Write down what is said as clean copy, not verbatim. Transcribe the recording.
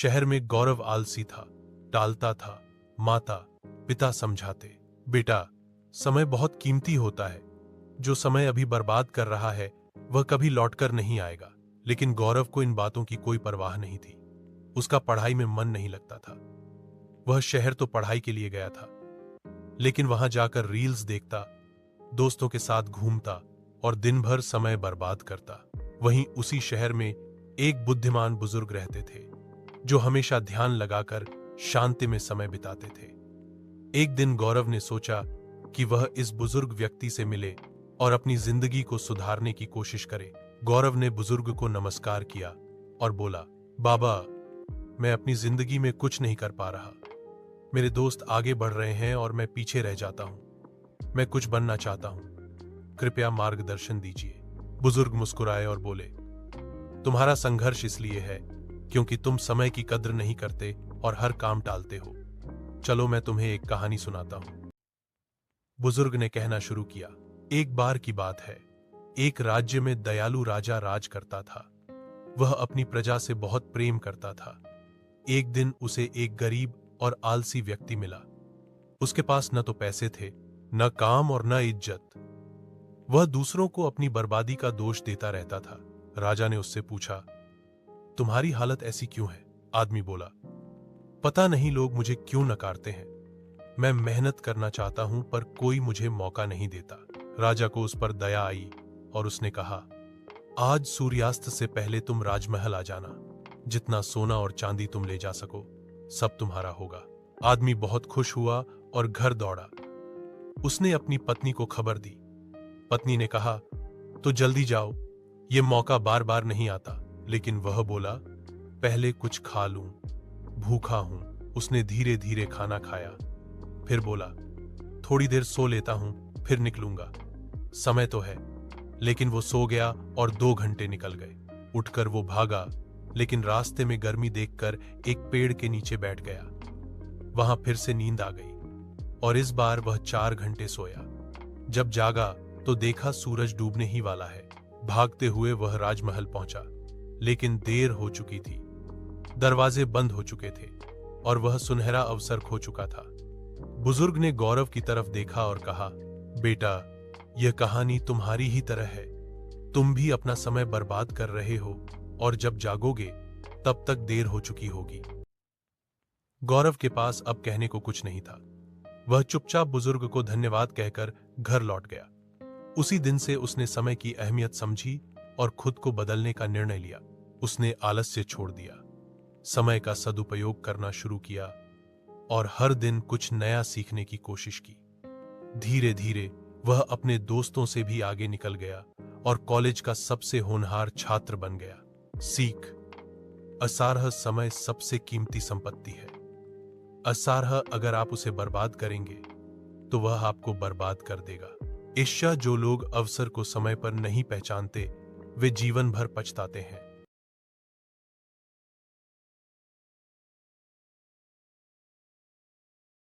शहर में गौरव आलसी था, टालता था। माता पिता समझाते, बेटा समय बहुत कीमती होता है, जो समय अभी बर्बाद कर रहा है वह कभी लौटकर नहीं आएगा। लेकिन गौरव को इन बातों की कोई परवाह नहीं थी। उसका पढ़ाई में मन नहीं लगता था। वह शहर तो पढ़ाई के लिए गया था, लेकिन वहां जाकर रील्स देखता, दोस्तों के साथ घूमता और दिन भर समय बर्बाद करता। वहीं उसी शहर में एक बुद्धिमान बुजुर्ग रहते थे, जो हमेशा ध्यान लगाकर शांति में समय बिताते थे। एक दिन गौरव ने सोचा कि वह इस बुजुर्ग व्यक्ति से मिले और अपनी जिंदगी को सुधारने की कोशिश करे। गौरव ने बुजुर्ग को नमस्कार किया और बोला, बाबा, मैं अपनी जिंदगी में कुछ नहीं कर पा रहा। मेरे दोस्त आगे बढ़ रहे हैं और मैं पीछे रह जाता हूं। मैं कुछ बनना चाहता हूं, कृपया मार्गदर्शन दीजिए। बुजुर्ग मुस्कुराए और बोले, तुम्हारा संघर्ष इसलिए है क्योंकि तुम समय की कद्र नहीं करते और हर काम टालते हो। चलो मैं तुम्हें एक कहानी सुनाता हूं। बुजुर्ग ने कहना शुरू किया, एक बार की बात है, एक राज्य में दयालु राजा राज करता था। वह अपनी प्रजा से बहुत प्रेम करता था। एक दिन उसे एक गरीब और आलसी व्यक्ति मिला। उसके पास न तो पैसे थे, न काम और न इज्जत। वह दूसरों को अपनी बर्बादी का दोष देता रहता था। राजा ने उससे पूछा, तुम्हारी हालत ऐसी क्यों है? आदमी बोला, पता नहीं लोग मुझे क्यों नकारते हैं। मैं मेहनत करना चाहता हूं पर कोई मुझे मौका नहीं देता। राजा को उस पर दया आई और उसने कहा, आज सूर्यास्त से पहले तुम राजमहल आ जाना। जितना सोना और चांदी तुम ले जा सको सब तुम्हारा होगा। आदमी बहुत खुश हुआ और घर दौड़ा। उसने अपनी पत्नी को खबर दी। पत्नी ने कहा, तो जल्दी जाओ, ये मौका बार बार नहीं आता। लेकिन वह बोला, पहले कुछ खा लूं, भूखा हूं। उसने धीरे धीरे खाना खाया, फिर बोला, थोड़ी देर सो लेता हूं, फिर निकलूंगा। समय तो है। लेकिन वो सो गया और 2 घंटे निकल गए। उठकर वो भागा, लेकिन रास्ते में गर्मी देखकर एक पेड़ के नीचे बैठ गया। वहां फिर से नींद आ गई और इस बार वह 4 घंटे सोया। जब जागा तो देखा सूरज डूबने ही वाला है। भागते हुए वह राजमहल पहुंचा, लेकिन देर हो चुकी थी। दरवाजे बंद हो चुके थे और वह सुनहरा अवसर खो चुका था। बुजुर्ग ने गौरव की तरफ देखा और कहा, बेटा, यह कहानी तुम्हारी ही तरह है। तुम भी अपना समय बर्बाद कर रहे हो और जब जागोगे तब तक देर हो चुकी होगी। गौरव के पास अब कहने को कुछ नहीं था। वह चुपचाप बुजुर्ग को धन्यवाद कहकर घर लौट गया। उसी दिन से उसने समय की अहमियत समझी और खुद को बदलने का निर्णय लिया। उसने आलस्य छोड़ दिया, समय का सदुपयोग करना शुरू किया और हर दिन कुछ नया सीखने की कोशिश की। धीरे धीरे वह अपने दोस्तों से भी आगे निकल गया और कॉलेज का सबसे होनहार छात्र बन गया। सीख, असारह समय सबसे कीमती संपत्ति है। असारह अगर आप उसे बर्बाद करेंगे तो वह आपको बर्बाद कर देगा। ईर्ष्या, जो लोग अवसर को समय पर नहीं पहचानते वे जीवन भर पछताते हैं।